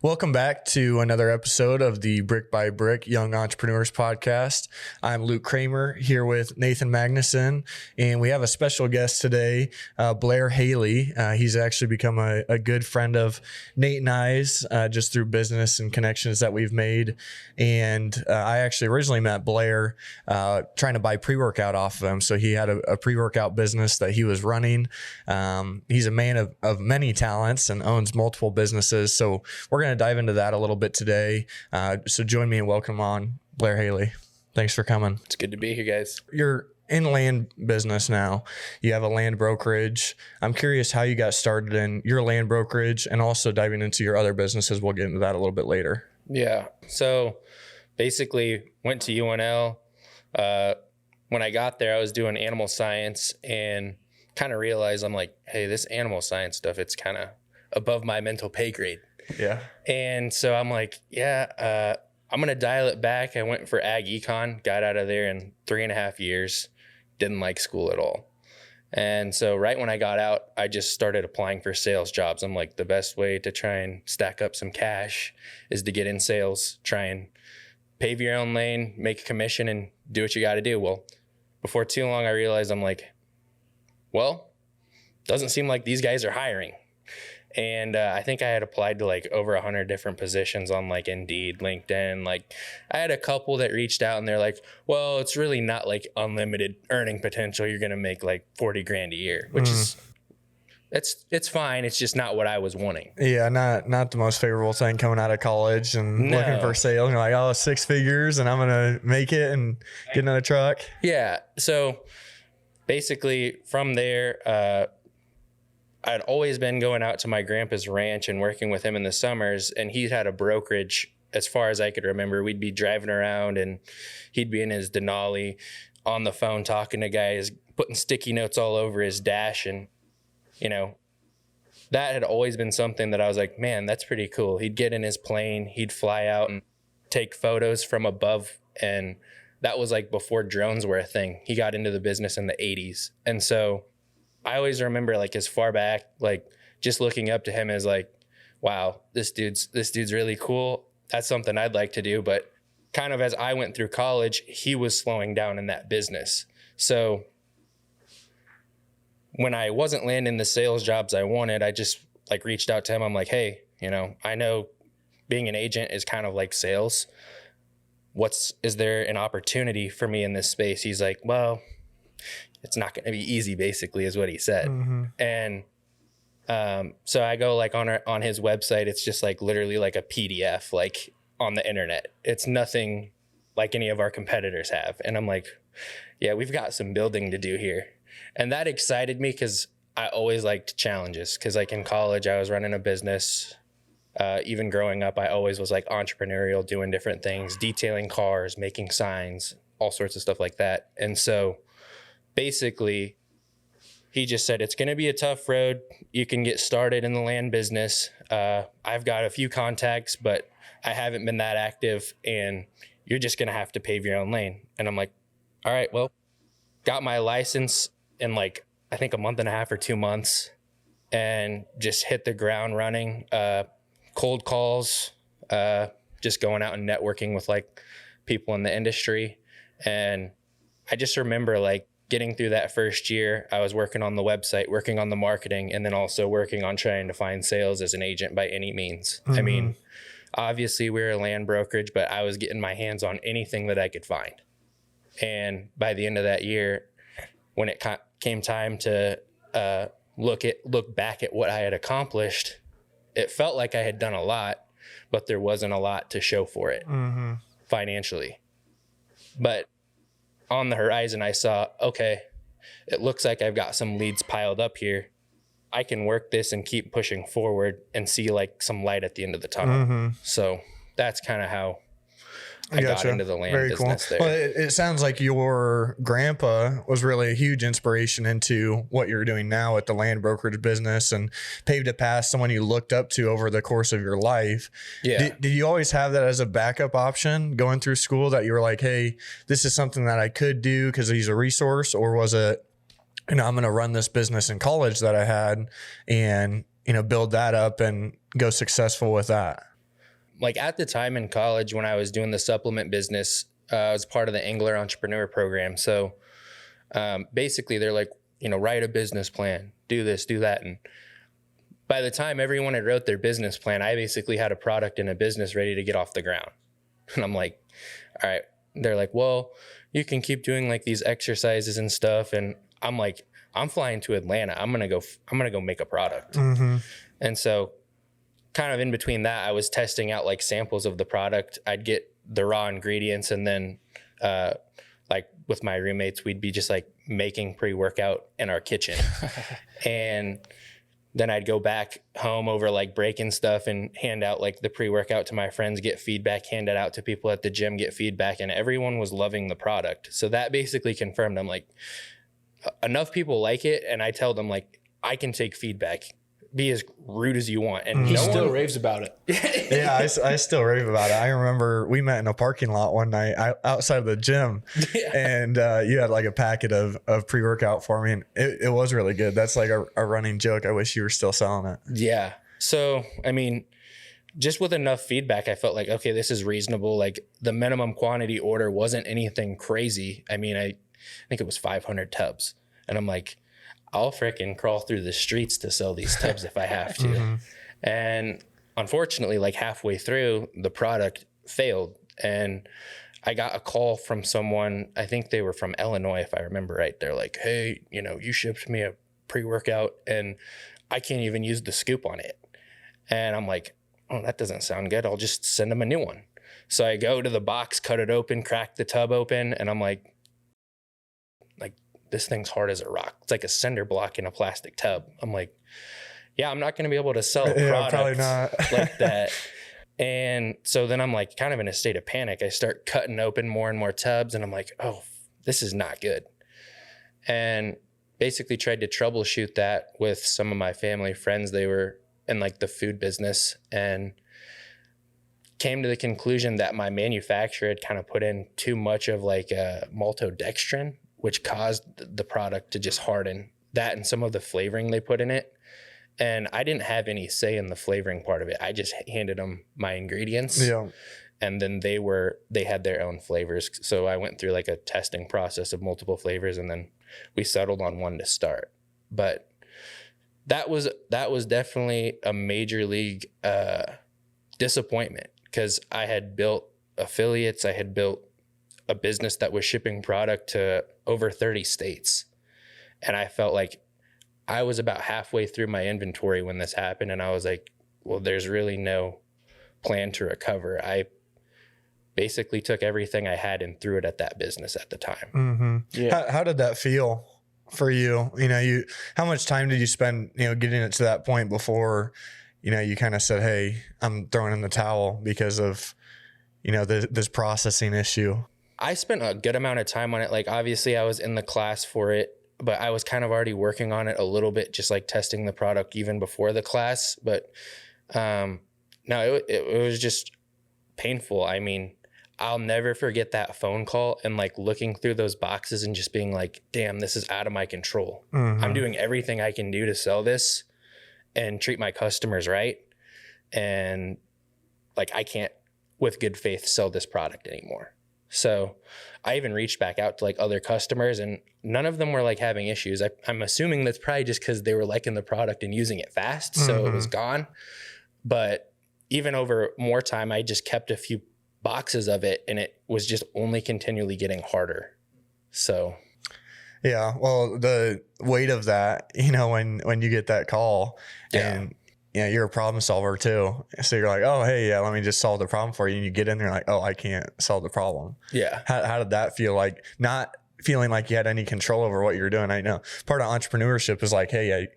Welcome back to another episode of the Brick by Brick Young Entrepreneurs Podcast. I'm Luke Kramer here with Nathan Magnussen, and we have a special guest today, Blair Hailey. He's actually become a good friend of Nate and I's just through business and connections that we've made. And I actually originally met Blair trying to buy pre-workout off of him. So he had a pre-workout business that he was running. He's a man of many talents and owns multiple businesses. So we're going to dive into that a little bit today. So join me and welcome on Blair Hailey. Thanks for coming. It's good to be here, guys. You're in land business now. You have a land brokerage. I'm curious how you got started in your land brokerage and also diving into your other businesses. We'll get into that a little bit later. Yeah. So basically went to UNL. When I got there, I was doing animal science and kind of realized I'm like, hey, this animal science stuff, it's kind of above my mental pay grade. Yeah. And so I'm like, I'm going to dial it back. I went for ag econ, got out of there in 3.5 years, didn't like school at all. And so right when I got out, I just started applying for sales jobs. I'm like, the best way to try and stack up some cash is to get in sales, try and pave your own lane, make a commission and do what you got to do. Well, before too long, I realized I'm like, well, doesn't seem like these guys are hiring. And I think I had applied to like over 100 different positions on like Indeed, LinkedIn. Like I had a couple that reached out and they're like, well, it's really not like unlimited earning potential. You're going to make like 40 grand a year, which is, it's fine. It's just not what I was wanting. Yeah. Not the most favorable thing coming out of college and looking for sales. You're like, oh, 6 figures and I'm going to make it and get another truck. Yeah. So basically from there, I'd always been going out to my grandpa's ranch and working with him in the summers, and he had a brokerage as far as I could remember. We'd be driving around and he'd be in his Denali on the phone talking to guys, putting sticky notes all over his dash. And, you know, that had always been something that I was like, man, that's pretty cool. He'd get in his plane, he'd fly out and take photos from above. And that was like before drones were a thing. He got into the business in the 80s. And so I always remember like as far back, like just looking up to him as like, wow, this dude's really cool. That's something I'd like to do. But kind of as I went through college, he was slowing down in that business. So when I wasn't landing the sales jobs I wanted, I just like reached out to him. I'm like, hey, you know, I know being an agent is kind of like sales. Is there an opportunity for me in this space? He's like, well, it's not going to be easy, basically, is what he said. Mm-hmm. And so I go like on his website. It's just like literally like a PDF, like on the internet. It's nothing like any of our competitors have. And I'm like, yeah, we've got some building to do here. And that excited me because I always liked challenges. Because like in college, I was running a business. Even growing up, I always was like entrepreneurial, doing different things, detailing cars, making signs, all sorts of stuff like that. And so basically, he just said, it's going to be a tough road. You can get started in the land business. I've got a few contacts, but I haven't been that active, and you're just going to have to pave your own lane. And I'm like, all right, well, got my license in like, I think 1.5 or 2 months, and just hit the ground running. Cold calls, just going out and networking with like people in the industry. And I just remember like, getting through that first year, I was working on the website, working on the marketing, and then also working on trying to find sales as an agent by any means. Mm-hmm. I mean, obviously we're a land brokerage, but I was getting my hands on anything that I could find. And by the end of that year, when it came time to look back at what I had accomplished, it felt like I had done a lot, but there wasn't a lot to show for it financially. But on the horizon, I saw, okay, it looks like I've got some leads piled up here. I can work this and keep pushing forward and see like some light at the end of the tunnel. Mm-hmm. So that's kind of how I got into the land business there. Well, it sounds like your grandpa was really a huge inspiration into what you're doing now at the land brokerage business and paved a path, someone you looked up to over the course of your life. Yeah. Did you always have that as a backup option going through school, that you were like, hey, this is something that I could do because he's a resource? Or was it, you know, I'm going to run this business in college that I had and, you know, build that up and go successful with that? like at the time in college when I was doing the supplement business, I was part of the Angler Entrepreneur Program. So basically they're like, you know, write a business plan, do this, do that. And by the time everyone had wrote their business plan, I basically had a product and a business ready to get off the ground. And I'm like, all right. They're like, well, you can keep doing like these exercises and stuff. And I'm like, I'm flying to Atlanta. I'm going to go make a product. Mm-hmm. And so kind of in between that, I was testing out like samples of the product. I'd get the raw ingredients, and then like with my roommates, we'd be just like making pre-workout in our kitchen. And then I'd go back home over like break and stuff and hand out like the pre-workout to my friends, get feedback, hand it out to people at the gym, get feedback, and everyone was loving the product. So that basically confirmed, I'm like, enough people like it, and I tell them like, I can take feedback, be as rude as you want. And he still raves about it. Yeah, I still rave about it. I remember we met in a parking lot one night outside of the gym, and you had like a packet of pre-workout for me, and it was really good. That's like a running joke. I wish you were still selling it. Yeah. So, I mean, just with enough feedback, I felt like, okay, this is reasonable. Like the minimum quantity order wasn't anything crazy. I mean, I think it was 500 tubs, and I'm like, I'll fricking crawl through the streets to sell these tubs if I have to. Mm-hmm. And unfortunately, like halfway through, the product failed. And I got a call from someone, I think they were from Illinois, if I remember right. They're like, hey, you know, you shipped me a pre-workout and I can't even use the scoop on it. And I'm like, oh, that doesn't sound good. I'll just send them a new one. So I go to the box, cut it open, crack the tub open, and I'm like, this thing's hard as a rock. It's like a cinder block in a plastic tub. I'm like, yeah, I'm not going to be able to sell a product probably not. like that. And so then I'm like kind of in a state of panic. I start cutting open more and more tubs, and I'm like, oh, this is not good. And basically tried to troubleshoot that with some of my family friends. They were in like the food business, and came to the conclusion that my manufacturer had kind of put in too much of like maltodextrin, which caused the product to just harden. That and some of the flavoring they put in it. And I didn't have any say in the flavoring part of it. I just handed them my ingredients. Yeah. And then they had their own flavors. So I went through like a testing process of multiple flavors, and then we settled on one to start. But that was definitely a major league disappointment, because I had built affiliates. I had built a business that was shipping product to over 30 states. And I felt like I was about halfway through my inventory when this happened. And I was like, well, there's really no plan to recover. I basically took everything I had and threw it at that business at the time. Mm-hmm. Yeah. How did that feel for you? You know, how much time did you spend, you know, getting it to that point before, you know, you kind of said, hey, I'm throwing in the towel because of, you know, this processing issue? I spent a good amount of time on it. Like, obviously I was in the class for it, but I was kind of already working on it a little bit, just like testing the product even before the class. But no, it was just painful. I mean, I'll never forget that phone call and like looking through those boxes and just being like, damn, this is out of my control. Mm-hmm. I'm doing everything I can do to sell this and treat my customers right. And like, I can't with good faith sell this product anymore. So I even reached back out to like other customers, and none of them were like having issues. I'm assuming that's probably just because they were liking the product and using it fast. So mm-hmm. It was gone. But even over more time, I just kept a few boxes of it, and it was just only continually getting harder. So. Yeah. Well, the weight of that, you know, when you get that call and you know, you're a problem solver too. So you're like, oh, hey, yeah, let me just solve the problem for you. And you get in there like, oh, I can't solve the problem. Yeah. How did that feel? Like not feeling like you had any control over what you're doing. I know part of entrepreneurship is like, hey,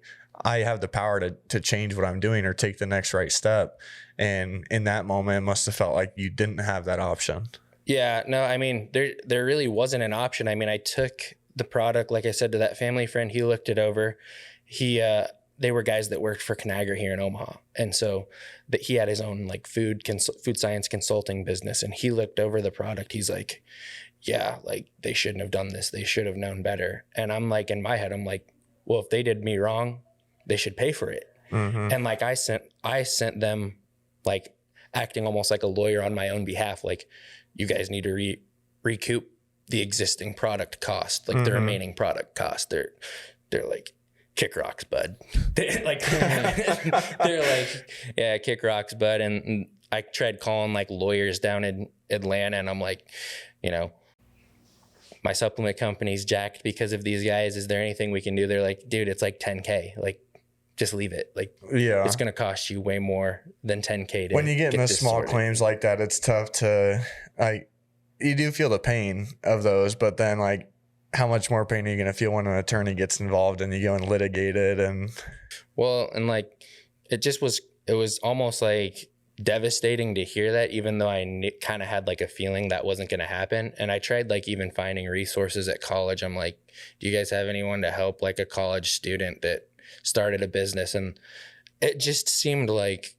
I have the power to change what I'm doing or take the next right step. And in that moment, it must have felt like you didn't have that option. Yeah, no, I mean, there really wasn't an option. I mean, I took the product, like I said, to that family friend. He looked it over. They were guys that worked for Conagra here in Omaha. And so he had his own like food science consulting business. And he looked over the product. He's like, yeah, like they shouldn't have done this. They should have known better. And I'm like, in my head, I'm like, well, if they did me wrong, they should pay for it. Mm-hmm. And like I sent them like acting almost like a lawyer on my own behalf. Like, you guys need to recoup the existing product cost, like the remaining product cost. They're like, kick rocks, bud. They're like, yeah, kick rocks, bud. And I tried calling like lawyers down in Atlanta, and I'm like, my supplement company's jacked because of these guys. Is there anything we can do? They're like, dude, it's like $10K. Like, just leave it. Like, it's going to cost you way more than $10K. When you get in those small claims like that, it's tough to, like, you do feel the pain of those, but then like, how much more pain are you going to feel when an attorney gets involved and you go and litigate it? And like, it was almost like devastating to hear that, even though I kind of had like a feeling that wasn't going to happen. And I tried like even finding resources at college. I'm like, do you guys have anyone to help like a college student that started a business? And it just seemed like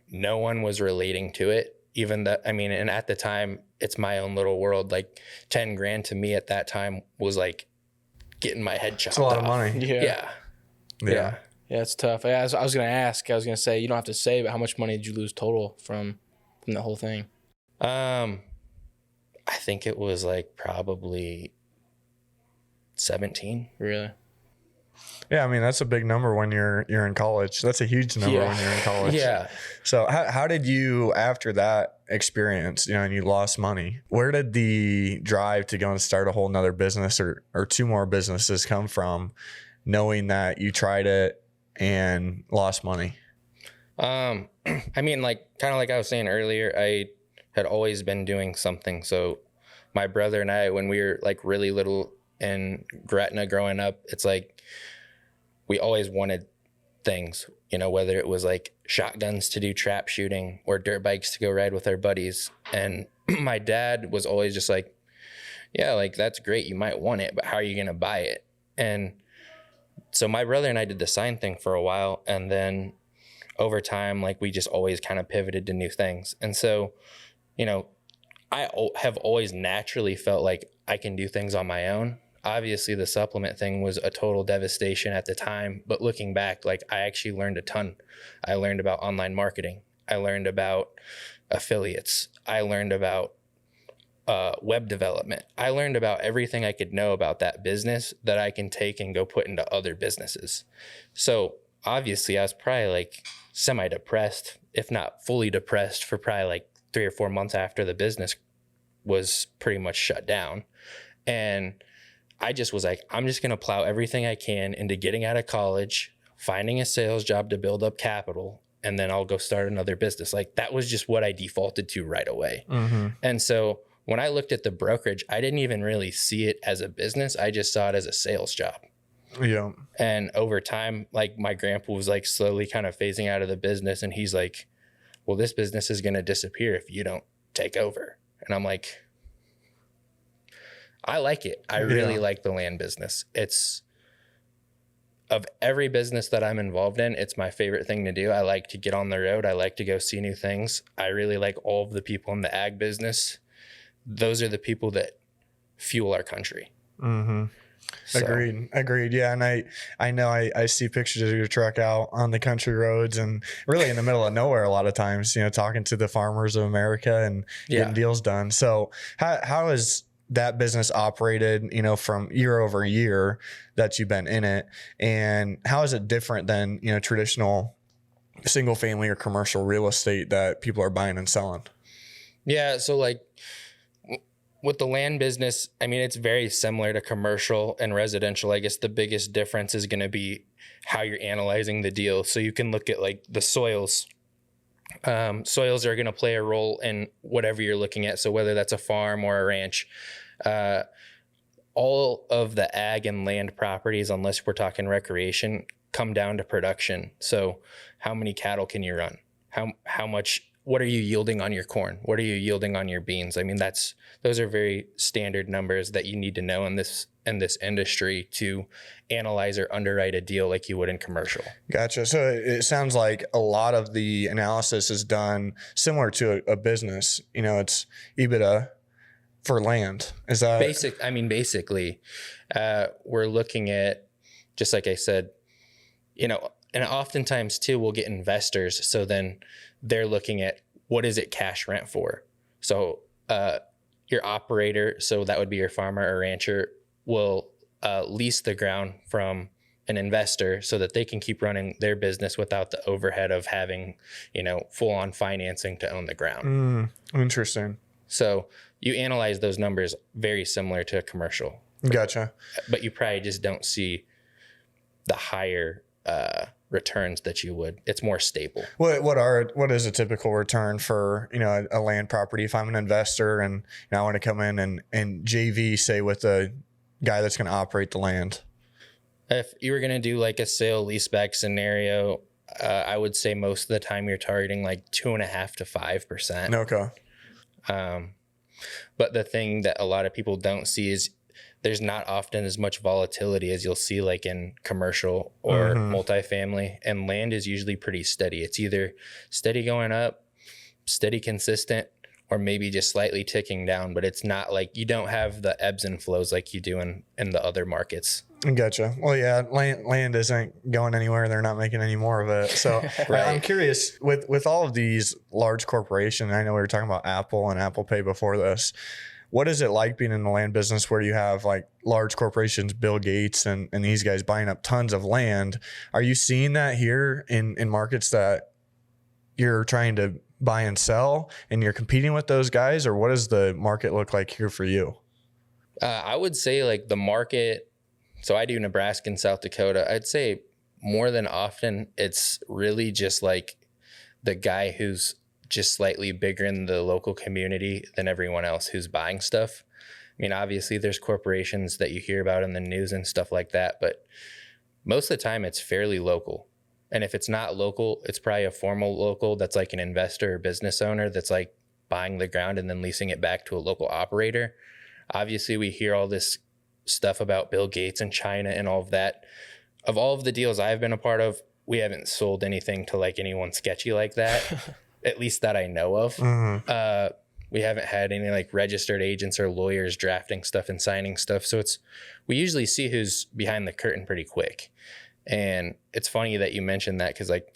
no one was relating to it. Even that, and at the time, it's my own little world. Like, 10 grand to me at that time was like getting my head chopped off. It's a lot of money. Yeah, it's tough. I was going to say, you don't have to say, but how much money did you lose total from the whole thing? I think it was like probably 17. Really? Yeah, that's a big number when you're in college. That's a huge number when you're in college. Yeah. So how did you, after that experience, and you lost money, where did the drive to go and start a whole nother business or two more businesses come from, knowing that you tried it and lost money? Like kind of like I was saying earlier, I had always been doing something. So my brother and I, when we were like really little in Gretna growing up, it's like, we always wanted things, whether it was like shotguns to do trap shooting or dirt bikes to go ride with our buddies. And my dad was always just like, yeah, like, that's great. You might want it, but how are you going to buy it? And so my brother and I did the sign thing for a while. And then over time, like, we just always kind of pivoted to new things. And so, I have always naturally felt like I can do things on my own. Obviously, the supplement thing was a total devastation at the time, but looking back, like, I actually learned a ton. I learned about online marketing. I learned about affiliates. I learned about web development. I learned about everything I could know about that business that I can take and go put into other businesses. So obviously, I was probably like semi-depressed, if not fully depressed, for probably like 3 or 4 months after the business was pretty much shut down. And I just was like, I'm just going to plow everything I can into getting out of college, finding a sales job to build up capital, and then I'll go start another business. Like, that was just what I defaulted to right away. And so when I looked at the brokerage, I didn't even really see it as a business. I just saw it as a sales job. Yeah. And over time, like, my grandpa was like slowly kind of phasing out of the business. And he's like, well, this business is going to disappear if you don't take over. And I'm like, I like it. I really like the land business. It's, of every business that I'm involved in, it's my favorite thing to do. I like to get on the road. I like to go see new things. I really like all of the people in the ag business. Those are the people that fuel our country. So. Agreed. Yeah. And I know I see pictures of your truck out on the country roads and really in the middle of nowhere a lot of times, talking to the farmers of America and getting deals done. So how is that business operated, from year over year that you've been in it? And how is it different than, traditional single family or commercial real estate that people are buying and selling? Yeah. So like with the land business, it's very similar to commercial and residential. I guess the biggest difference is going to be how you're analyzing the deal. So you can look at like the soils. Soils are going to play a role in whatever you're looking at. So whether that's a farm or a ranch, all of the ag and land properties, unless we're talking recreation, come down to production. So how many cattle can you run? How much, what are you yielding on your corn? What are you yielding on your beans? Those are very standard numbers that you need to know in this industry to analyze or underwrite a deal like you would in commercial. Gotcha. So it sounds like a lot of the analysis is done similar to a business. It's EBITDA for land. Is that basically, we're looking at, just like I said, and oftentimes too, we'll get investors. So then they're looking at what is it cash rent for? So your operator, so that would be your farmer or rancher, will lease the ground from an investor so that they can keep running their business without the overhead of having, full on financing to own the ground. Interesting. So you analyze those numbers very similar to a commercial. Gotcha. But you probably just don't see the higher returns that you would. It's more stable. What is a typical return for, a land property? If I'm an investor and I want to come in and JV, say, with a guy that's going to operate the land. If you were going to do like a sale leaseback scenario, I would say most of the time you're targeting like 2.5% to 5%. Okay. But the thing that a lot of people don't see is there's not often as much volatility as you'll see like in commercial or multifamily, and land is usually pretty steady. It's either steady going up, steady consistent, or maybe just slightly ticking down, but it's not like you don't have the ebbs and flows like you do in the other markets. Gotcha. Well, yeah, land isn't going anywhere. They're not making any more of it. So Right. I'm curious with all of these large corporations. I know we were talking about Apple and Apple Pay before this. What is it like being in the land business where you have like large corporations, Bill Gates and these guys buying up tons of land? Are you seeing that here in markets that you're trying to buy and sell and you're competing with those guys, or what does the market look like here for you? I would say like the market. So I do Nebraska and South Dakota. I'd say more than often, it's really just like the guy who's just slightly bigger in the local community than everyone else who's buying stuff. I mean, obviously there's corporations that you hear about in the news and stuff like that, but most of the time it's fairly local. And if it's not local, it's probably a formal local that's like an investor or business owner that's like buying the ground and then leasing it back to a local operator. Obviously we hear all this stuff about Bill Gates and China and all of that. Of all of the deals I've been a part of, we haven't sold anything to like anyone sketchy like that. At least that I know of. We haven't had any like registered agents or lawyers drafting stuff and signing stuff. So we usually see who's behind the curtain pretty quick. And it's funny that you mentioned that, because like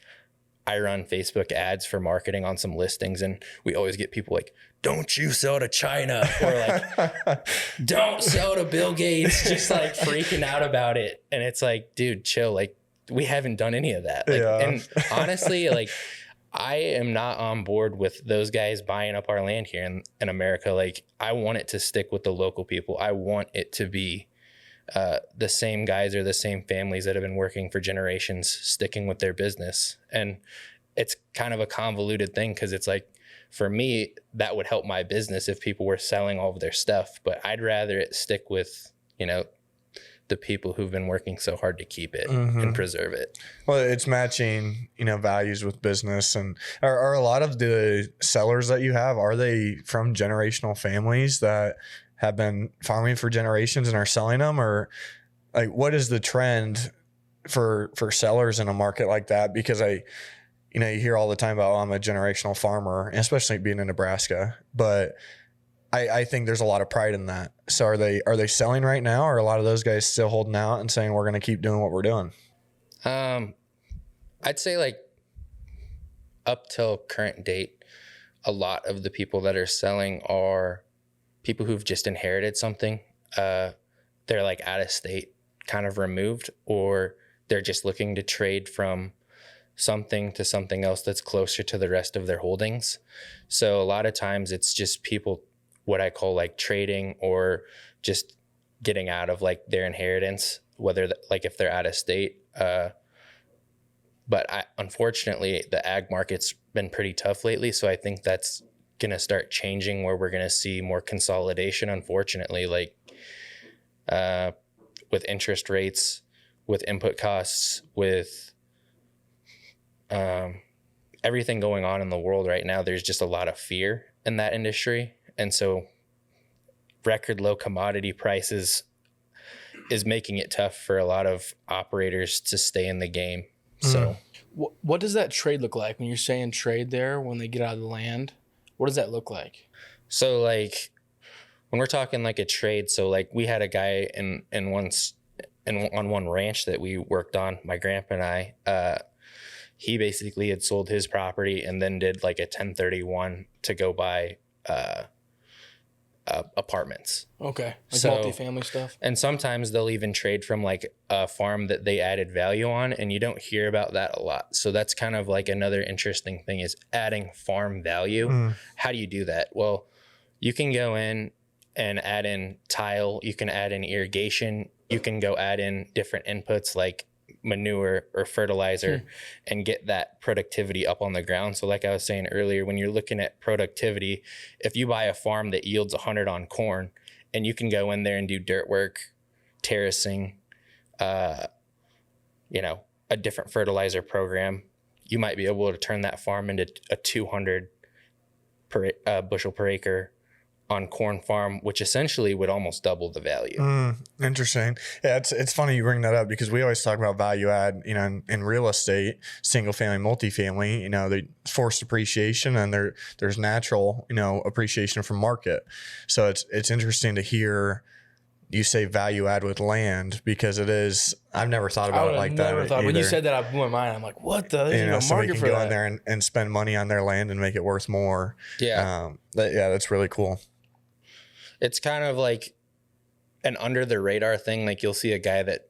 I run Facebook ads for marketing on some listings, and we always get people like, don't you sell to China, or like, don't sell to Bill Gates, just like freaking out about it. And it's like, dude, chill. Like, we haven't done any of that. Like, Yeah. And honestly, like, I am not on board with those guys buying up our land here in America. Like, I want it to stick with the local people. I want it to be the same guys or the same families that have been working for generations sticking with their business. And it's kind of a convoluted thing, because it's like, for me, that would help my business if people were selling all of their stuff. But I'd rather it stick with, the people who've been working so hard to keep it and preserve it. Well, it's matching, values with business. And are a lot of the sellers that you have, are they from generational families that have been farming for generations and are selling them? Or like, what is the trend for sellers in a market like that? Because you hear all the time about, I'm a generational farmer, especially being in Nebraska, but I think there's a lot of pride in that. So are they selling right now, or are a lot of those guys still holding out and saying, we're going to keep doing what we're doing? I'd say like up till current date, a lot of the people that are selling are people who've just inherited something. They're like out of state, kind of removed, or they're just looking to trade from something to something else that's closer to the rest of their holdings. So a lot of times it's just people, what I call like trading, or just getting out of like their inheritance, whether like if they're out of state. But unfortunately, the ag market's been pretty tough lately. So I think that's going to start changing, where we're going to see more consolidation, unfortunately, like with interest rates, with input costs, with everything going on in the world right now. There's just a lot of fear in that industry. And so record low commodity prices is making it tough for a lot of operators to stay in the game. So what does that trade look like when you're saying trade there, when they get out of the land? What does that look like? So like when we're talking like a trade, so like we had a guy on one ranch that we worked on, my grandpa and I, he basically had sold his property and then did like a 1031 to go buy apartments. Okay. Like So- multifamily stuff. And sometimes they'll even trade from like a farm that they added value on, and you don't hear about that a lot. So that's kind of like another interesting thing is adding farm value. How do you do that? Well, you can go in and add in tile, you can add in irrigation, you can go add in different inputs like manure or fertilizer and get that productivity up on the ground. So like I was saying earlier, when you're looking at productivity, if you buy a farm that yields 100 on corn and you can go in there and do dirt work, terracing, you know, a different fertilizer program, you might be able to turn that farm into a 200 bushel per acre on corn farm, which essentially would almost double the value. Interesting. Yeah, it's funny you bring that up because we always talk about value add, you know, in real estate, single family, multifamily, you know, the forced appreciation and there's natural, you know, appreciation from market. So it's interesting to hear you say value add with land because it is, I've never thought about it like that. When you said that, I blew my mind. I'm like, what the? There's You know, a somebody market can for go that. in there and spend money on their land and make it worth more. Yeah. That's really cool. It's kind of like an under the radar thing. Like you'll see a guy that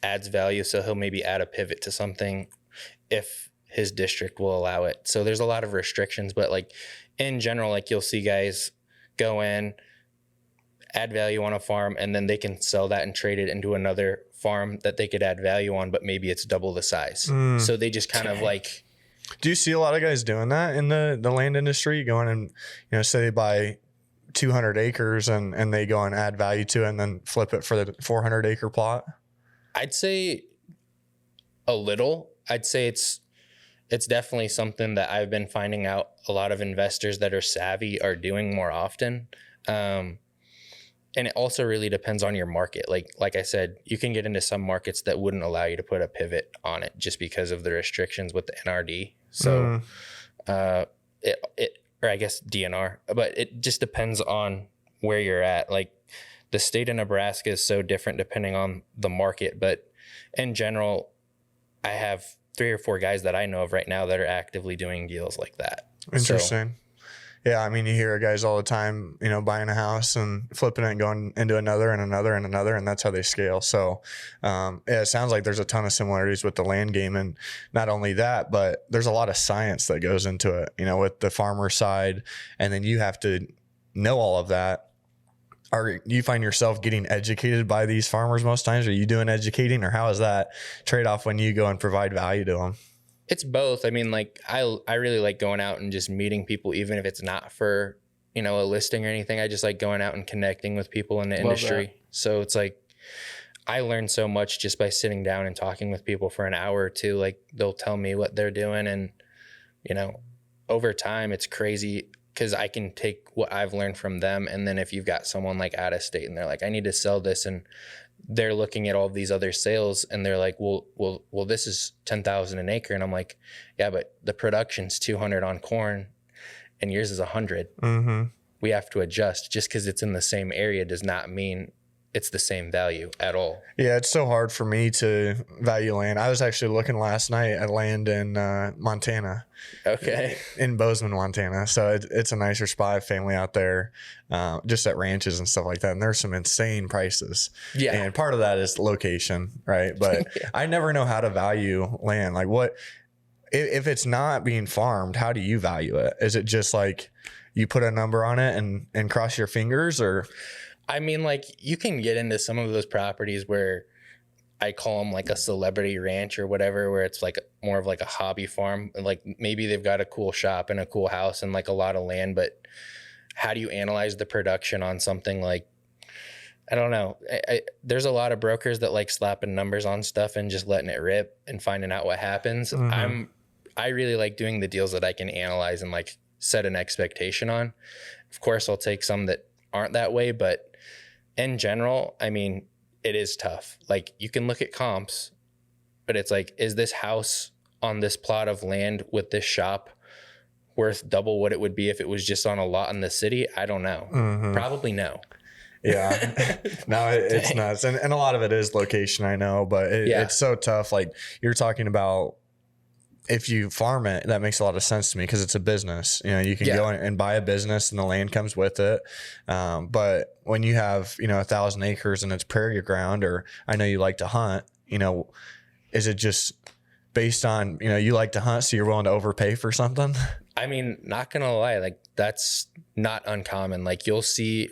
adds value. So he'll maybe add a pivot to something if his district will allow it. So there's a lot of restrictions, but like in general, like you'll see guys go in, add value on a farm, and then they can sell that and trade it into another farm that they could add value on, but maybe it's double the size. So they just kind of like. Do you see a lot of guys doing that in the land industry, going and, you know, say they buy 200 acres and they go and add value to it and then flip it for the 400 acre plot? I'd say a little. I'd say it's definitely something that I've been finding out a lot of investors that are savvy are doing more often. And it also really depends on your market. Like I said, you can get into some markets that wouldn't allow you to put a pivot on it just because of the restrictions with the NRD. So or I guess DNR, but it just depends on where you're at. Like the state of Nebraska is so different depending on the market, but in general, I have 3 or 4 guys that I know of right now that are actively doing deals like that. Interesting. Yeah, I mean, you hear guys all the time, you know, buying a house and flipping it and going into another and another and another, and that's how they scale. So, yeah, it sounds like there's a ton of similarities with the land game, and not only that, but there's a lot of science that goes into it, you know, with the farmer side, and then you have to know all of that. Are you find yourself getting educated by these farmers most times? Are you doing educating, or how is that trade-off when you go and provide value to them? It's both. I mean, like I really like going out and just meeting people, even if it's not for, you know, a listing or anything. I just like going out and connecting with people in the industry. So it's like I learn so much just by sitting down and talking with people for an hour or two. Like they'll tell me what they're doing, and you know, over time it's crazy because I can take what I've learned from them, and then if you've got someone like out of state and they're like, I need to sell this, and they're looking at all these other sales and they're like, well, this is 10,000 an acre. And I'm like, yeah, but the production's 200 on corn and yours is 100. We have to adjust. Just because it's in the same area does not mean it's the same value at all. Yeah, it's so hard for me to value land. I was actually looking last night at land in Montana. Okay. In Bozeman, Montana. So it's a nicer spot. I have family out there, just at ranches and stuff like that. And there's some insane prices. Yeah. And part of that is location, right? But I never know how to value land. Like what, if it's not being farmed, how do you value it? Is it just like you put a number on it and cross your fingers, or? I mean, like you can get into some of those properties where I call them like a celebrity ranch or whatever, where it's like more of like a hobby farm. Like maybe they've got a cool shop and a cool house and like a lot of land, but how do you analyze the production on something like, I don't know. There's a lot of brokers that like slapping numbers on stuff and just letting it rip and finding out what happens. I really like doing the deals that I can analyze and like set an expectation on. Of course, I'll take some that aren't that way, but in general, I mean, it is tough. Like you can look at comps, but it's like, is this house on this plot of land with this shop worth double what it would be if it was just on a lot in the city? I don't know. Probably no. Yeah. No, it's nuts. And a lot of it is location, I know, but it's so tough. Like you're talking about if you farm it, that makes a lot of sense to me because it's a business. You know, you can go and buy a business and the land comes with it. But when you have, 1,000 acres and it's prairie ground, or I know you like to hunt, is it just based on, you like to hunt, so you're willing to overpay for something? I mean, not gonna lie, like that's not uncommon. Like you'll see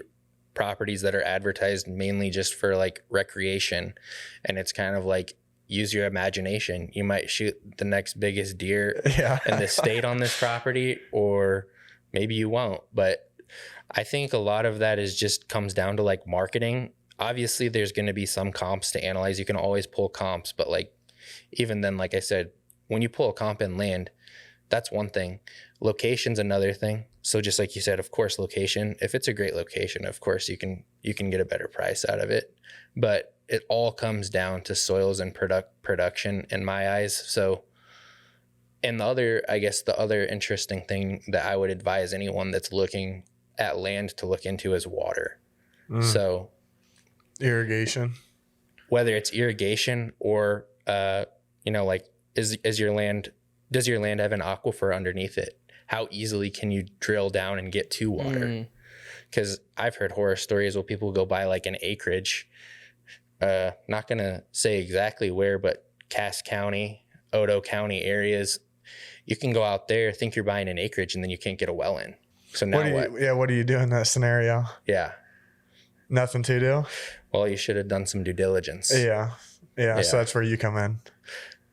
properties that are advertised mainly just for like recreation, and it's kind of like, use your imagination. You might shoot the next biggest deer in the state on this property, or maybe you won't. But I think a lot of that comes down to like marketing. Obviously there's going to be some comps to analyze. You can always pull comps, but like, even then, like I said, when you pull a comp in land, that's one thing. Location's another thing. So just like you said, of course, location, if it's a great location, of course you can get a better price out of it. But it all comes down to soils and production in my eyes. So, and the other interesting thing that I would advise anyone that's looking at land to look into is water. So irrigation, whether it's irrigation or, like does your land have an aquifer underneath it? How easily can you drill down and get to water? Because I've heard horror stories where people go buy like an acreage, not going to say exactly where, but Cass County, Odo County areas, you can go out there, think you're buying an acreage, and then you can't get a well in. So now what do you do in that scenario? Yeah. Nothing to do? Well, you should have done some due diligence. Yeah. So that's where you come in.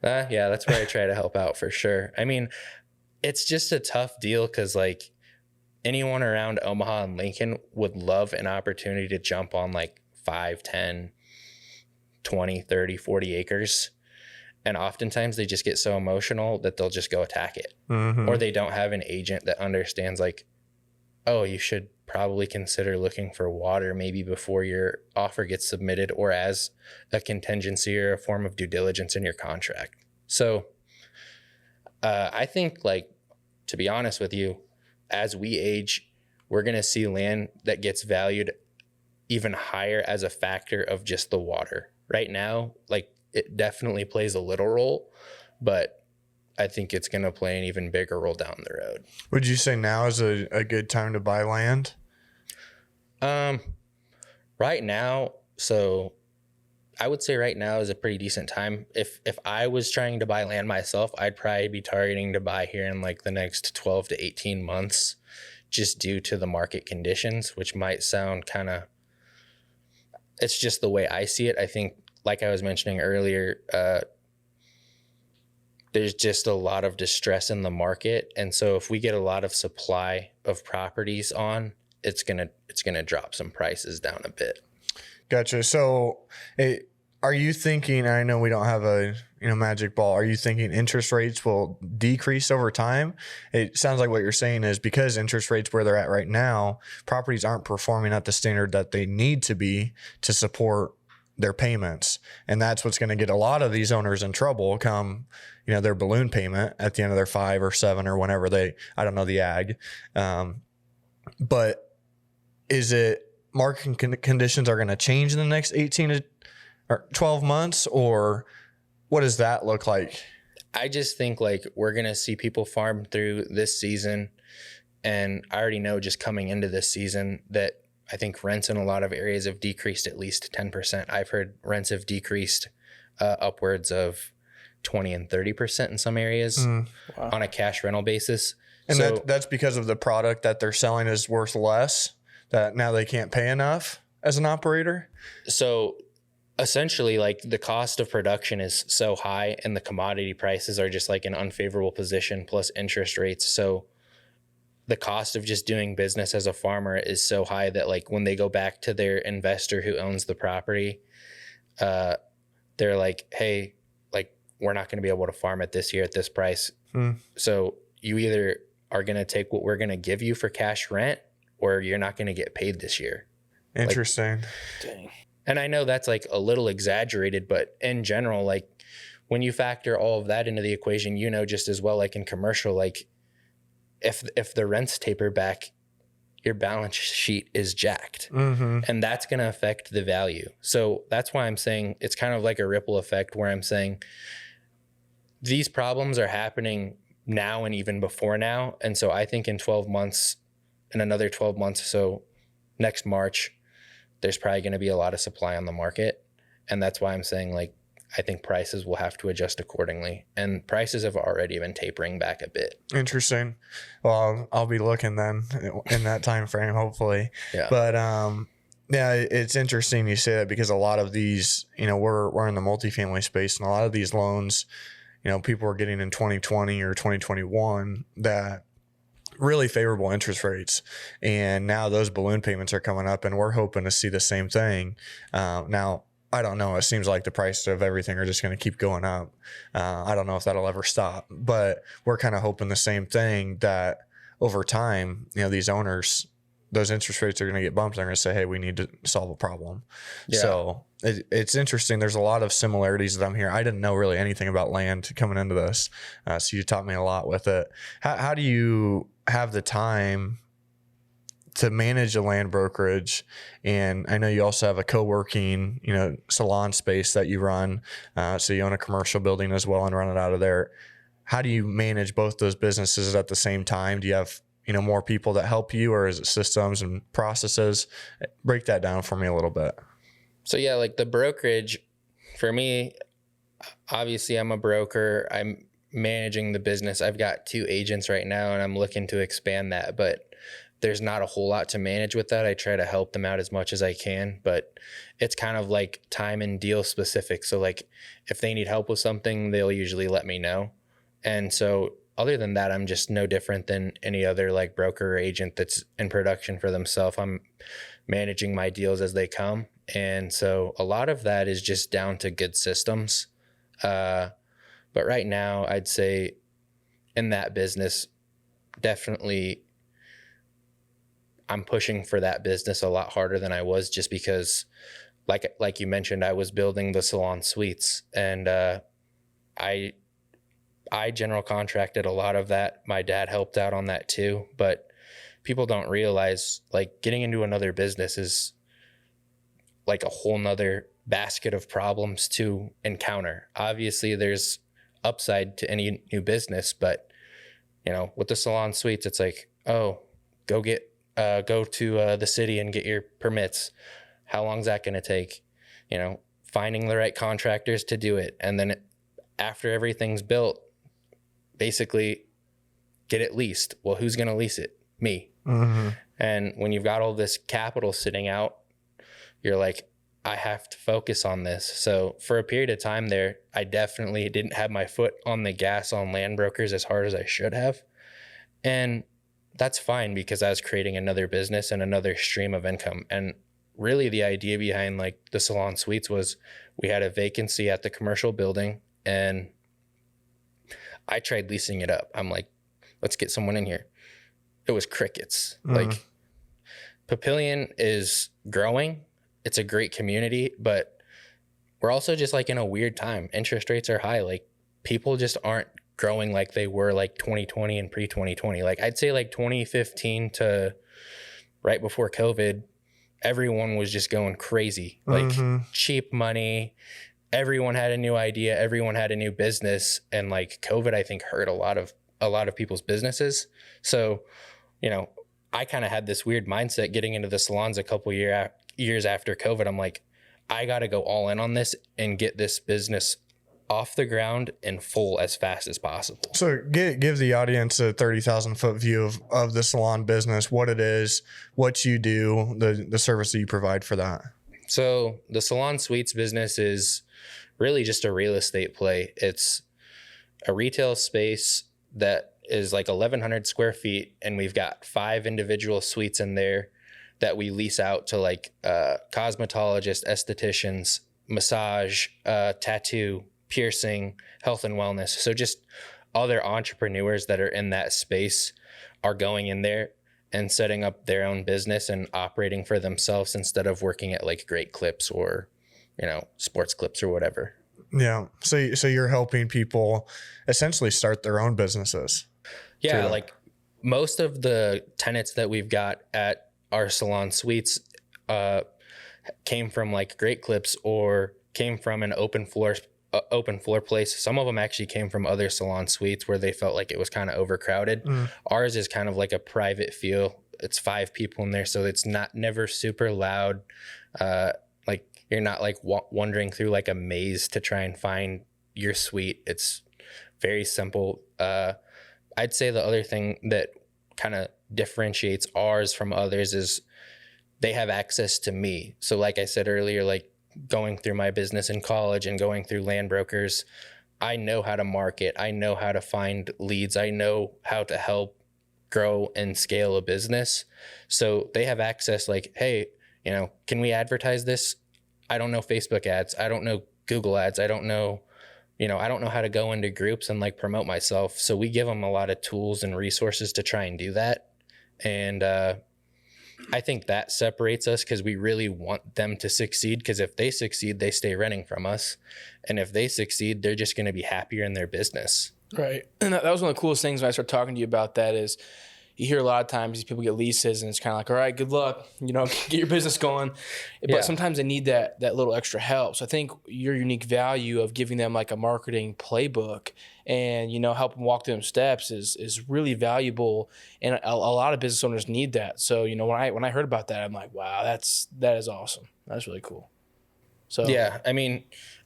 Yeah, that's where I try to help out for sure. I mean, it's just a tough deal because like anyone around Omaha and Lincoln would love an opportunity to jump on like 5, 10, 20, 30, 40 acres. And oftentimes they just get so emotional that they'll just go attack it. Or they don't have an agent that understands like, oh, you should probably consider looking for water maybe before your offer gets submitted, or as a contingency or a form of due diligence in your contract. So I think, like, to be honest with you, as we age, we're going to see land that gets valued even higher as a factor of just the water. Right now, like, it definitely plays a little role, but I think it's going to play an even bigger role down the road. Would you say now is a good time to buy land? Right now, so I would say right now is a pretty decent time. If I was trying to buy land myself, I'd probably be targeting to buy here in like the next 12 to 18 months, just due to the market conditions, which might sound kind of, it's just the way I see it. I think, like I was mentioning earlier, there's just a lot of distress in the market. And so if we get a lot of supply of properties on, it's gonna drop some prices down a bit. Gotcha. So are you thinking, I know we don't have a magic ball, are you thinking interest rates will decrease over time? It sounds like what you're saying is because interest rates where they're at right now, properties aren't performing at the standard that they need to be to support their payments. And that's what's going to get a lot of these owners in trouble come, their balloon payment at the end of their 5 or 7 or whenever I don't know the ag. But is it market conditions are going to change in the next 18 to or 12 months, or what does that look like? I just think like we're going to see people farm through this season. And I already know just coming into this season that I think rents in a lot of areas have decreased at least 10%. I've heard rents have decreased upwards of 20 and 30% in some areas on a cash rental basis. And so, that's because of the product that they're selling is worth less, that now they can't pay enough as an operator? So essentially, like, the cost of production is so high and the commodity prices are just like an unfavorable position, plus interest rates. So the cost of just doing business as a farmer is so high that, like, when they go back to their investor who owns the property, they're like, hey, like, we're not going to be able to farm it this year at this price. So you either are going to take what we're going to give you for cash rent, or you're not going to get paid this year. Interesting. Like, dang. And I know that's like a little exaggerated, but in general, like, when you factor all of that into the equation, just as well, like in commercial, like, if the rents taper back, your balance sheet is jacked, and that's going to affect the value. So that's why I'm saying it's kind of like a ripple effect, where I'm saying these problems are happening now and even before now. And so I think in another 12 months, so next March, there's probably going to be a lot of supply on the market. And that's why I'm saying, like, I think prices will have to adjust accordingly. And prices have already been tapering back a bit. Interesting. Well, I'll be looking then in that time frame, hopefully. Yeah. But yeah, it's interesting you say that, because a lot of these, we're in the multifamily space, and a lot of these loans, people are getting in 2020 or 2021 that really favorable interest rates. And now those balloon payments are coming up, and we're hoping to see the same thing. Now, I don't know. It seems like the price of everything are just going to keep going up. I don't know if that'll ever stop, but we're kind of hoping the same thing, that over time, these owners, those interest rates are going to get bumped. They're going to say, hey, we need to solve a problem. Yeah. So it's interesting. There's a lot of similarities that I'm hearing. I didn't know really anything about land coming into this. So you taught me a lot with it. How do you have the time to manage a land brokerage? And I know you also have a co-working, salon space that you run. So you own a commercial building as well and run it out of there. How do you manage both those businesses at the same time? Do you have, more people that help you, or is it systems and processes? Break that down for me a little bit. So yeah, like the brokerage for me, obviously I'm a broker. I'm managing the business. I've got 2 agents right now, and I'm looking to expand that, but there's not a whole lot to manage with that. I try to help them out as much as I can, but it's kind of like time and deal specific. So like if they need help with something, they'll usually let me know. And so other than that, I'm just no different than any other like broker or agent that's in production for themselves. I'm managing my deals as they come. And so a lot of that is just down to good systems. But right now I'd say in that business, definitely I'm pushing for that business a lot harder than I was, just because like you mentioned, I was building the salon suites, and I general contracted a lot of that. My dad helped out on that too, but people don't realize, like, getting into another business is like a whole nother basket of problems to encounter. Obviously there's upside to any new business, but with the salon suites, it's like, oh, go to the city and get your permits. How long is that going to take? Finding the right contractors to do it. And then after everything's built, basically get it leased. Well, who's going to lease it? Me. Mm-hmm. And when you've got all this capital sitting out, you're like, I have to focus on this. So for a period of time there, I definitely didn't have my foot on the gas on land brokers as hard as I should have. And that's fine, because I was creating another business and another stream of income. And really the idea behind like the salon suites was, we had a vacancy at the commercial building, and I tried leasing it up. I'm like, let's get someone in here. It was crickets. Like, Papillion is growing. It's a great community, but we're also just like in a weird time. Interest rates are high. Like, people just aren't growing like they were like 2020 and pre-2020. Like, I'd say like 2015 to right before COVID, everyone was just going crazy. Like, cheap money. Everyone had a new idea. Everyone had a new business. And like COVID, I think, hurt a lot of people's businesses. So, I kind of had this weird mindset getting into the salons a couple years after COVID. I'm like, I got to go all in on this and get this business off the ground and full as fast as possible. So give the audience a 30,000 foot view of the salon business, what it is, what you do, the service that you provide for that. So the salon suites business is really just a real estate play. It's a retail space that is like 1,100 square feet, and we've got 5 individual suites in there that we lease out to like cosmetologists, estheticians, massage, tattoo, piercing, health and wellness. So just other entrepreneurs that are in that space are going in there and setting up their own business and operating for themselves instead of working at like Great Clips or, Sports Clips or whatever. Yeah. So you're helping people essentially start their own businesses. Yeah. Like most of the tenants that we've got at our salon suites came from like Great Clips or came from an open floor open floor place. Some of them actually came from other salon suites where they felt like it was kind of overcrowded. Ours is kind of like a private feel. It's 5 people in there, so it's never super loud. Like you're not like wandering through like a maze to try and find your suite. It's very simple. I'd say the other thing that kind of differentiates ours from others is they have access to me. So like I said earlier, like going through my business in college and going through land brokers, I know how to market. I know how to find leads. I know how to help grow and scale a business. So they have access like, hey, you know, can we advertise this? I don't know Facebook ads. I don't know Google ads. I don't know how to go into groups and like promote myself. So we give them a lot of tools and resources to try and do that. And I think that separates us because we really want them to succeed, because if they succeed, they stay renting from us. And if they succeed, they're just going to be happier in their business. Right. And that was one of the coolest things when I started talking to you about that is you hear a lot of times these people get leases and it's kind of like, all right, good luck, you know, get your business going. But sometimes they need that little extra help. So I think your unique value of giving them like a marketing playbook and, you know, help them walk through them steps is really valuable. And a lot of business owners need that. So, you know, when I heard about that, I'm like, wow, that is awesome. That's really cool. So yeah, I mean,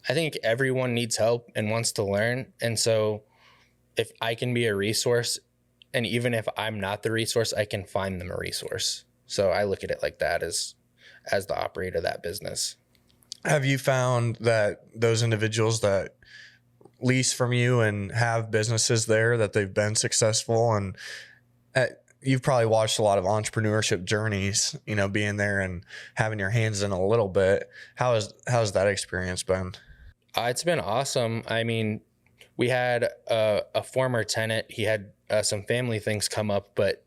I think everyone needs help and wants to learn. And so if I can be a resource, and even if I'm not the resource, I can find them a resource. So I look at it like that as the operator of that business. Have you found that those individuals that lease from you and have businesses there, that they've been successful? And you've probably watched a lot of entrepreneurship journeys, you know, being there and having your hands in a little bit. How's that experience been? It's been awesome. I mean, we had a former tenant. He had some family things come up, but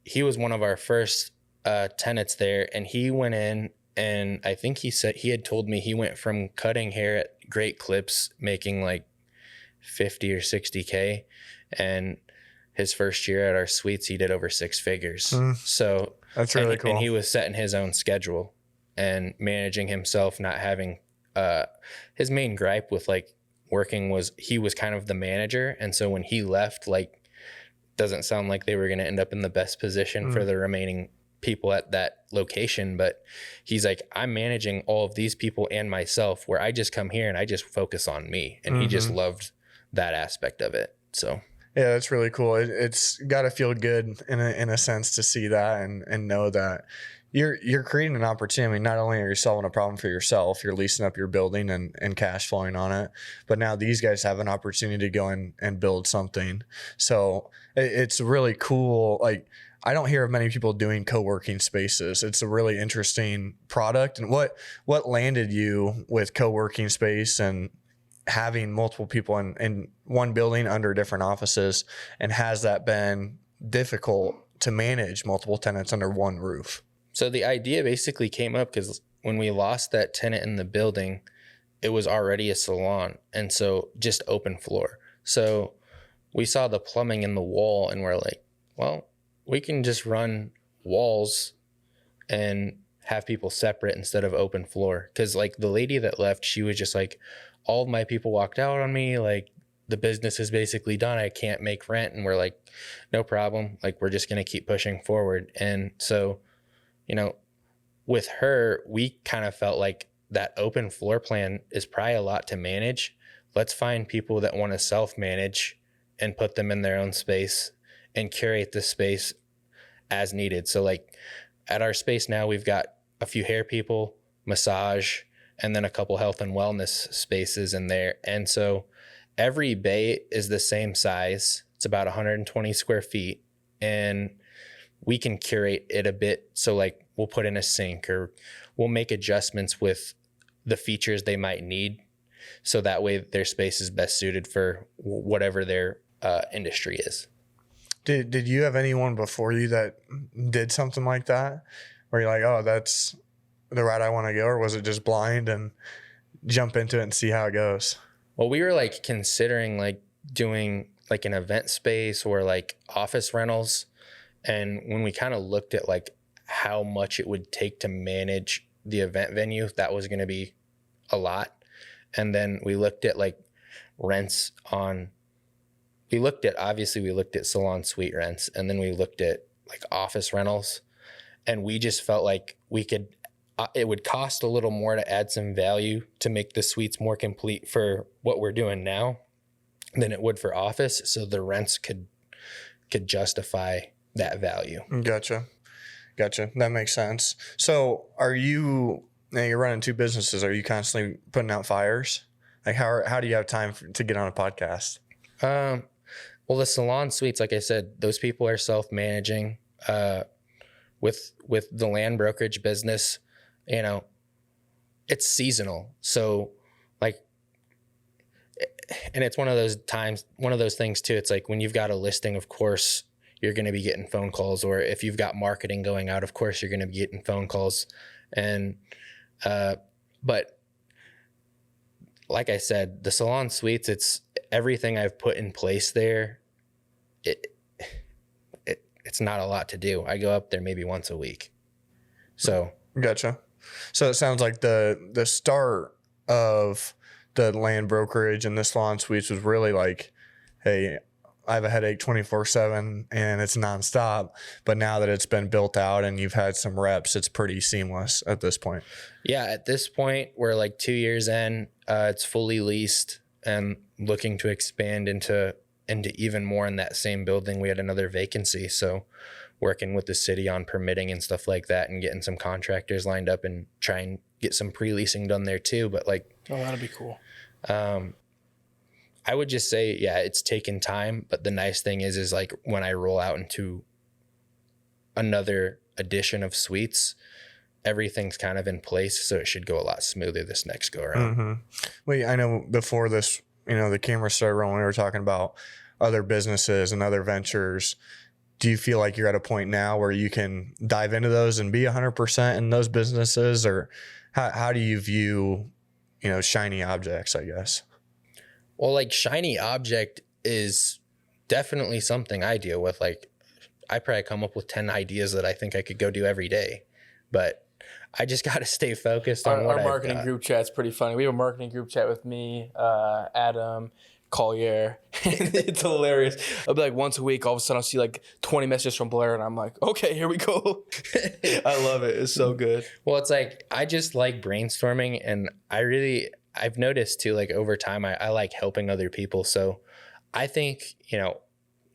he was one of our first tenants there, and he went in, and I think he said he had told me he went from cutting hair at Great Clips making like 50 or 60K, and his first year at our suites he did over 6 figures. So that's really cool. And he was setting his own schedule and managing himself, not having his main gripe with like working was he was kind of the manager. And so when he left, like, doesn't sound like they were going to end up in the best position for the remaining people at that location. But he's like, I'm managing all of these people and myself, where I just come here and I just focus on me. And he just loved that aspect of it. So yeah, that's really cool. It's got to feel good in a sense to see that and know that you're creating an opportunity. I mean, not only are you solving a problem for yourself, you're leasing up your building and cash flowing on it, but now these guys have an opportunity to go and build something. So it's really cool. Like, I don't hear of many people doing co-working spaces. It's a really interesting product. And what landed you with co-working space and having multiple people in one building under different offices? And has that been difficult to manage multiple tenants under one roof? So the idea basically came up because when we lost that tenant in the building, it was already a salon. And so just open floor. So we saw the plumbing in the wall and we're like, well, we can just run walls and have people separate instead of open floor. Because like the lady that left, she was just like, all of my people walked out on me. Like, the business is basically done. I can't make rent. And we're like, no problem. Like, we're just going to keep pushing forward. And so, you know, with her, we kind of felt like that open floor plan is probably a lot to manage. Let's find people that want to self-manage and put them in their own space and curate the space as needed. So like at our space now, we've got a few hair people, massage, and then a couple health and wellness spaces in there. And so every bay is the same size. It's about 120 square feet, and we can curate it a bit. So like we'll put in a sink or we'll make adjustments with the features they might need. So that way their space is best suited for whatever their industry is. Did you have anyone before you that did something like that? Where you're like, oh, that's the route I want to go? Or was it just blind and jump into it and see how it goes? Well, we were like considering like doing like an event space or like office rentals. And when we kind of looked at like how much it would take to manage the event venue, that was going to be a lot. And then we looked at like rents on, we looked at salon suite rents, and then we looked at like office rentals, and we just felt like we could, it would cost a little more to add some value to make the suites more complete for what we're doing now than it would for office. So the rents could justify that value. Gotcha. That makes sense. So you're running two businesses. Are you constantly putting out fires? Like how do you have time to get on a podcast? Well, the salon suites, like I said, those people are self-managing. With the land brokerage business, you know, it's seasonal. So like, and it's one of those things too. It's like when you've got a listing, of course, you're going to be getting phone calls, or if you've got marketing going out, of course, you're going to be getting phone calls. And, but like I said, the salon suites, it's everything I've put in place there. It's not a lot to do. I go up there maybe once a week. So. Gotcha. So it sounds like the start of the land brokerage and the salon suites was really like, hey, I have a headache 24/7 and it's nonstop. But now that it's been built out and you've had some reps, it's pretty seamless at this point. Yeah. At this point, we're like 2 years in, it's fully leased and looking to expand into even more in that same building. We had another vacancy. So working with the city on permitting and stuff like that, and getting some contractors lined up and try and get some pre-leasing done there too. But like, oh, that'd be cool. I would just say, yeah, it's taken time, but the nice thing is like when I roll out into another edition of suites, everything's kind of in place. So it should go a lot smoother this next go around. Mm-hmm. Well, I know before this, the camera started rolling, we were talking about other businesses and other ventures. Do you feel like you're at a point now where you can dive into those and be 100% in those businesses, or how do you view, shiny objects, I guess? Well, like shiny object is definitely something I deal with. Like I probably come up with 10 ideas that I think I could go do every day, but I just got to stay focused on what our marketing group chat's pretty funny. We have a marketing group chat with me, Adam, Collier. It's hilarious. I'll be like once a week, all of a sudden I'll see like 20 messages from Blair, and I'm like, okay, here we go. I love it. It's so good. Well, it's like I just like brainstorming, and I've noticed too, like over time, I like helping other people. So I think,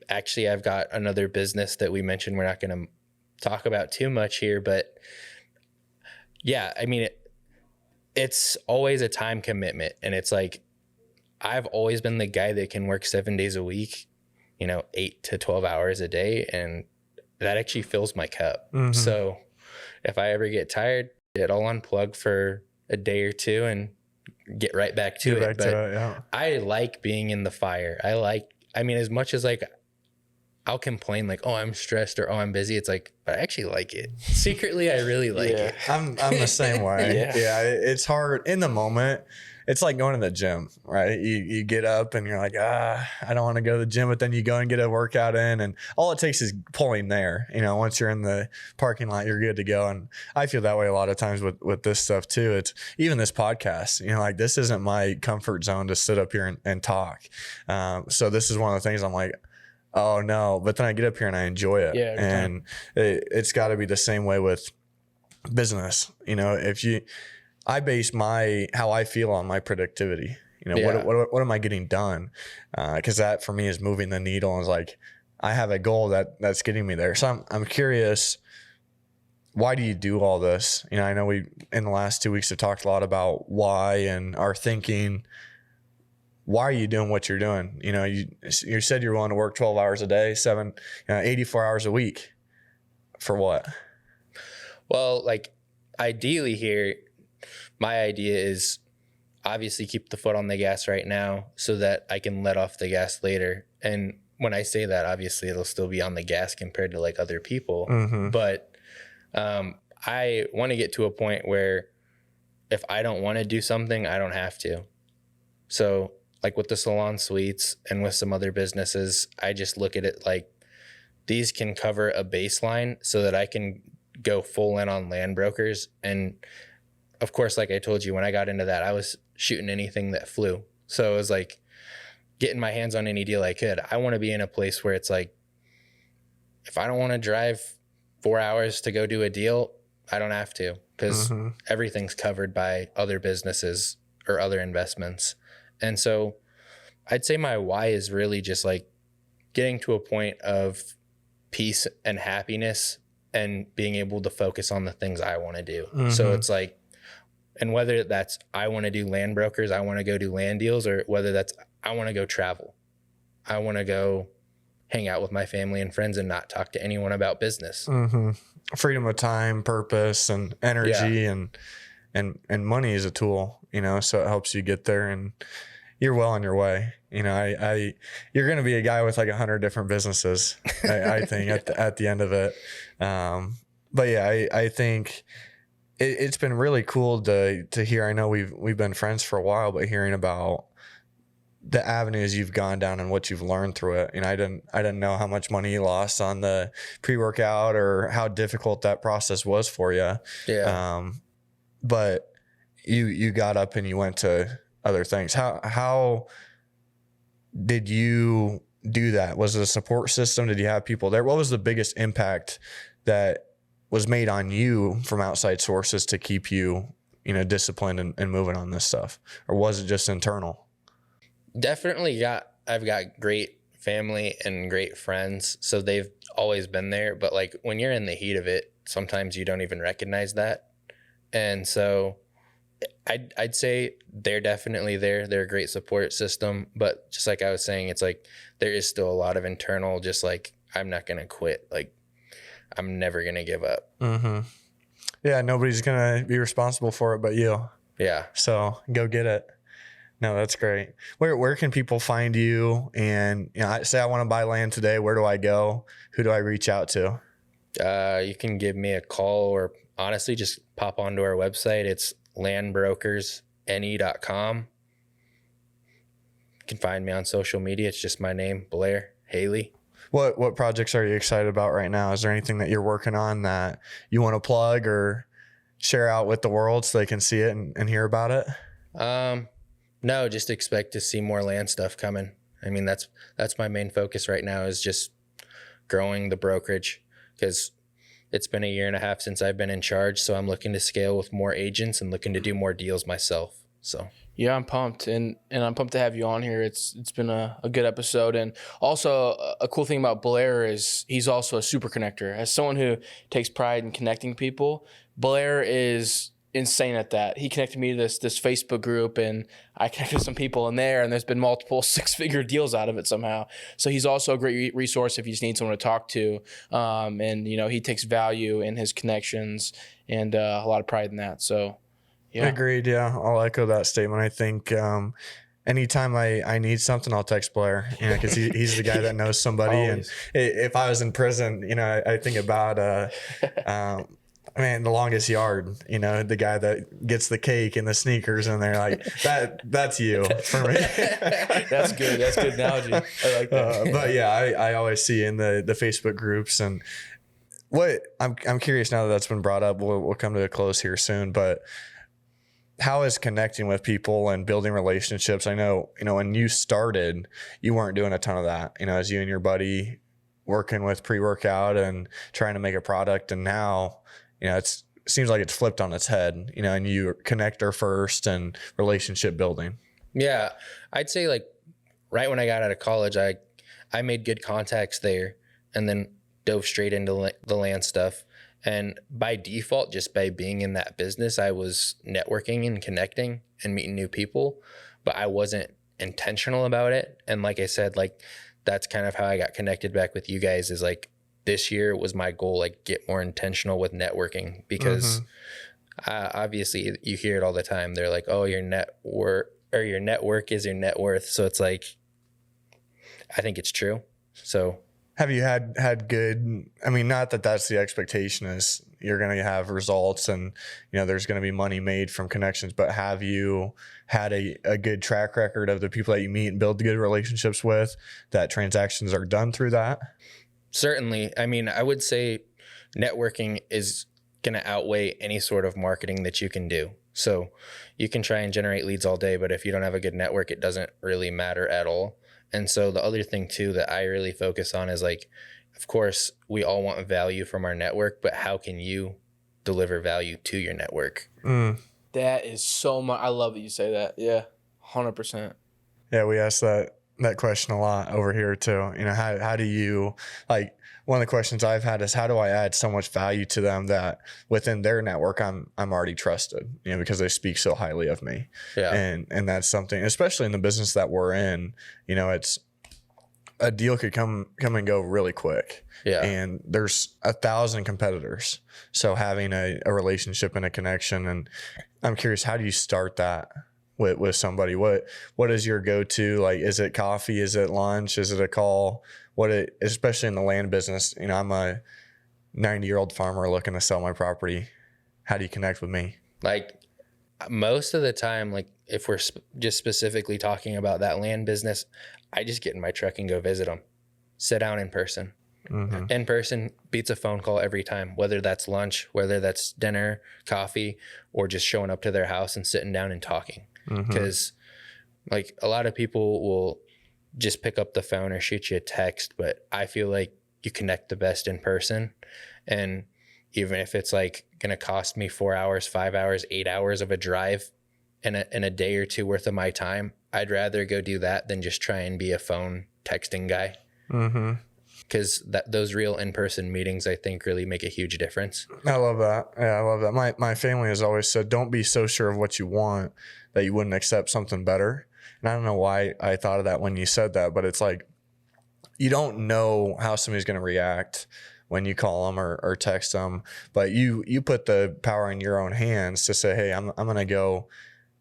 actually I've got another business that we mentioned we're not going to talk about too much here, but yeah, I mean, it's always a time commitment, and it's like, I've always been the guy that can work 7 days a week, 8 to 12 hours a day. And that actually fills my cup. Mm-hmm. So if I ever get tired, I'll unplug for a day or two and get right back to it. But I like being in the fire. As much as like, I'll complain like, oh, I'm stressed or, oh, I'm busy. It's like, but I actually like it. Secretly, I really like it. I'm the same way. Yeah. It's hard in the moment. It's like going to the gym, right? You get up and you're like, I don't want to go to the gym, but then you go and get a workout in, and all it takes is pulling there. Once you're in the parking lot, you're good to go. And I feel that way a lot of times with this stuff too. It's even this podcast, like this isn't my comfort zone to sit up here and talk. So this is one of the things I'm like, oh no, but then I get up here and I enjoy it. Yeah, and it's got to be the same way with business. I base how I feel on my productivity. What am I getting done? Because that for me is moving the needle. And it's like I have a goal that's getting me there. So I'm curious, why do you do all this? I know we in the last 2 weeks have talked a lot about why and our thinking. Why are you doing what you're doing? You said you're willing to work 12 hours a day, 84 hours a week. For what? Well, like ideally here, my idea is obviously keep the foot on the gas right now so that I can let off the gas later. And when I say that, obviously it'll still be on the gas compared to like other people. Mm-hmm. But I want to get to a point where if I don't want to do something, I don't have to. So like with the salon suites and with some other businesses, I just look at it like these can cover a baseline so that I can go full in on land brokers. And of course, like I told you, when I got into that, I was shooting anything that flew. So it was like getting my hands on any deal I could. I want to be in a place where it's like, if I don't want to drive 4 hours to go do a deal, I don't have to, because everything's covered by other businesses or other investments. And so I'd say my why is really just like getting to a point of peace and happiness and being able to focus on the things I want to do. So it's like, and whether that's I want to do land brokers, I want to go do land deals, or whether that's I want to go travel. I want to go hang out with my family and friends and not talk to anyone about business. Freedom of time, purpose, and energy, and money is a tool, so it helps you get there, and you're well on your way. You're going to be a guy with like 100 different businesses, I think at the end of it. But yeah, I think it's been really cool to hear. I know we've been friends for a while, but hearing about the avenues you've gone down and what you've learned through it. I didn't know how much money you lost on the pre-workout or how difficult that process was for you. Yeah. But you got up and you went to other things. How did you do that? Was it a support system? Did you have people there? What was the biggest impact that was made on you from outside sources to keep you, disciplined and moving on this stuff? Or was it just internal? Definitely I've got great family and great friends, so they've always been there. But like when you're in the heat of it, sometimes you don't even recognize that. And so I'd say they're definitely there. They're a great support system. But just like I was saying, it's like there is still a lot of internal, just like I'm not going to quit. Like I'm never going to give up. Yeah, nobody's going to be responsible for it but you. Yeah. So go get it. No, that's great. Where can people find you? And say I want to buy land today. Where do I go? Who do I reach out to? You can give me a call, or honestly, just pop onto our website. It's landbrokersne.com. You can find me on social media. It's just my name, Blair Hailey. What projects are you excited about right now? Is there anything that you're working on that you want to plug or share out with the world so they can see it and hear about it? No, just expect to see more land stuff coming. I mean, that's my main focus right now, is just growing the brokerage, because it's been 1.5 years since I've been in charge. So I'm looking to scale with more agents and looking to do more deals myself. So yeah, I'm pumped, and I'm pumped to have you on here. It's been a good episode, and also a cool thing about Blair is he's also a super connector. As someone who takes pride in connecting people, Blair is insane at that. He connected me to this Facebook group, and I connected some people in there, and there's been multiple 6-figure deals out of it somehow. So he's also a great resource if you just need someone to talk to. And he takes value in his connections, and a lot of pride in that. So yeah. Agreed. Yeah, I'll echo that statement. I think anytime I need something, I'll text Blair, because he's the guy that knows somebody. And if I was in prison, I think about the longest yard, the guy that gets the cake and the sneakers, and they're like, that's you for me. That's good. That's a good analogy. I like that. But yeah, I always see in the Facebook groups, and what I'm curious now that that's been brought up, we'll come to a close here soon, but how is connecting with people and building relationships? I know, when you started, you weren't doing a ton of that, as you and your buddy working with pre-workout and trying to make a product. And now, it seems like it's flipped on its head, and you connector first and relationship building. Yeah. I'd say like right when I got out of college, I made good contacts there and then dove straight into the land stuff. And by default, just by being in that business, I was networking and connecting and meeting new people, but I wasn't intentional about it. And like I said, like that's kind of how I got connected back with you guys, is like this year was my goal, like get more intentional with networking, because obviously you hear it all the time. They're like, oh, your network is your net worth. So it's like, I think it's true. So have you had good, not that that's the expectation is you're going to have results and, there's going to be money made from connections, but have you had a good track record of the people that you meet and build good relationships with, that transactions are done through that? Certainly. I would say networking is going to outweigh any sort of marketing that you can do. So you can try and generate leads all day, but if you don't have a good network, it doesn't really matter at all. And so the other thing too that I really focus on is like, of course, we all want value from our network, but how can you deliver value to your network? That is so much. I love that you say that. Yeah, 100%. Yeah, we ask that question a lot over here too. You know, how do you, like, one of the questions I've had is how do I add so much value to them that within their network I'm already trusted, you know, because they speak so highly of me. Yeah. And that's something, especially in the business that we're in, you know, it's a deal could come and go really quick. Yeah. And there's 1,000 competitors. So having a relationship and a connection, and I'm curious, how do you start that with somebody? What is your go-to? Like, is it coffee? Is it lunch? Is it a call? Especially in the land business, you know, I'm a 90-year-old farmer looking to sell my property. How do you connect with me? Like most of the time, like if we're just specifically talking about that land business, I just get in my truck and go visit them, sit down in person. Mm-hmm. In person beats a phone call every time, whether that's lunch, whether that's dinner, coffee, or just showing up to their house and sitting down and talking. Because like a lot of people will just pick up the phone or shoot you a text, but I feel like you connect the best in person. And even if it's like going to cost me 4 hours, 5 hours, 8 hours of a drive in a day or two worth of my time, I'd rather go do that than just try and be a phone texting guy. Because those real in-person meetings, I think, really make a huge difference. I love that. Yeah, I love that. My family has always said, don't be so sure of what you want that you wouldn't accept something better. And I don't know why I thought of that when you said that, but it's like, you don't know how somebody's going to react when you call them or text them, but you put the power in your own hands to say, hey, I'm going to go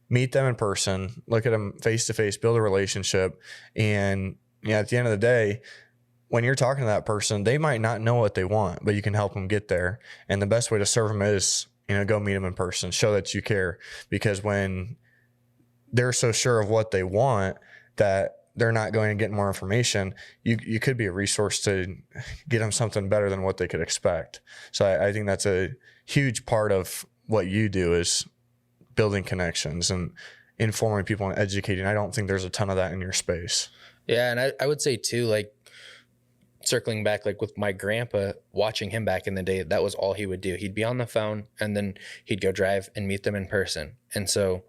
meet them in person, look at them face to face, build a relationship. And yeah, at the end of the day, when you're talking to that person, they might not know what they want, but you can help them get there. And the best way to serve them is, you know, go meet them in person, show that you care, because when they're so sure of what they want that they're not going to get more information, you could be a resource to get them something better than what they could expect. So I think that's a huge part of what you do is building connections and informing people and educating. I don't think there's a ton of that in your space. Yeah. And I would say too, like circling back, like with my grandpa, watching him back in the day, that was all he would do. He'd be on the phone and then he'd go drive and meet them in person. And so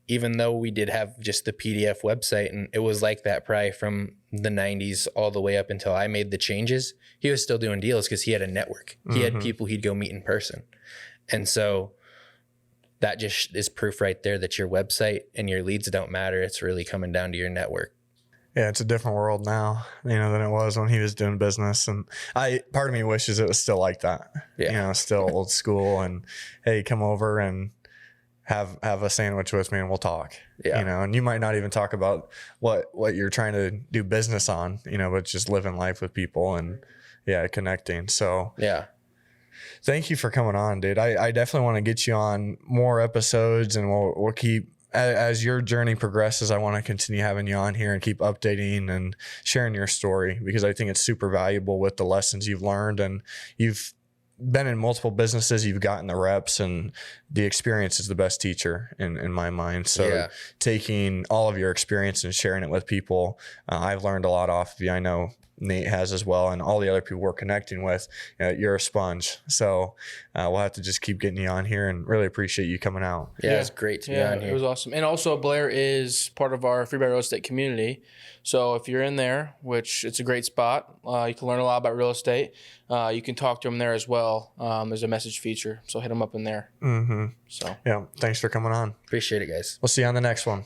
even though we did have just the PDF website, and it was like that probably from the 90s all the way up until I made the changes, he was still doing deals because he had a network. He had people he'd go meet in person. And so that just is proof right there that your website and your leads don't matter. It's really coming down to your network. Yeah, it's a different world now, you know, than it was when he was doing business. And part of me wishes it was still like that. Yeah. You know, still old school and, hey, come over and have a sandwich with me and we'll talk. Yeah. You know, and you might not even talk about what you're trying to do business on, you know, but just living life with people and connecting. So yeah. Thank you for coming on, dude. I definitely want to get you on more episodes, and we'll keep, as your journey progresses, I want to continue having you on here and keep updating and sharing your story, because I think it's super valuable with the lessons you've learned, and you've been in multiple businesses, you've gotten the reps, and the experience is the best teacher in my mind. So taking all of your experience and sharing it with people, I've learned a lot off of you. I know Nate has as well, and all the other people we're connecting with. You're a sponge. So we'll have to just keep getting you on here, and really appreciate you coming out. Yeah, it's great to be on here. It was awesome. And also, Blair is part of our Free Buy Real Estate community. So if you're in there, which it's a great spot, you can learn a lot about real estate. You can talk to them there as well. There's a message feature, so hit them up in there. Mm-hmm. So yeah, thanks for coming on. Appreciate it, guys. We'll see you on the next one.